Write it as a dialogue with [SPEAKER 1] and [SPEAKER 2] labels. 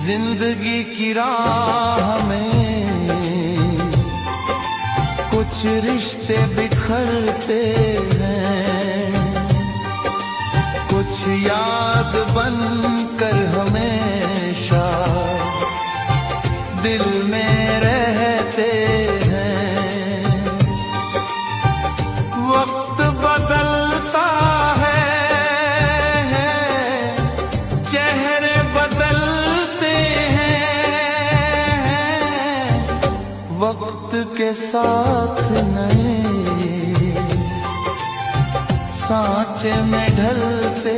[SPEAKER 1] जिंदगी की राह में कुछ रिश्ते बिखरते हैं, कुछ याद बनकर हमेशा दिल में रहते हैं। वक्त बदलता है, चेहरे बदलते हैं, वक्त के साथ नए सांचे में ढलते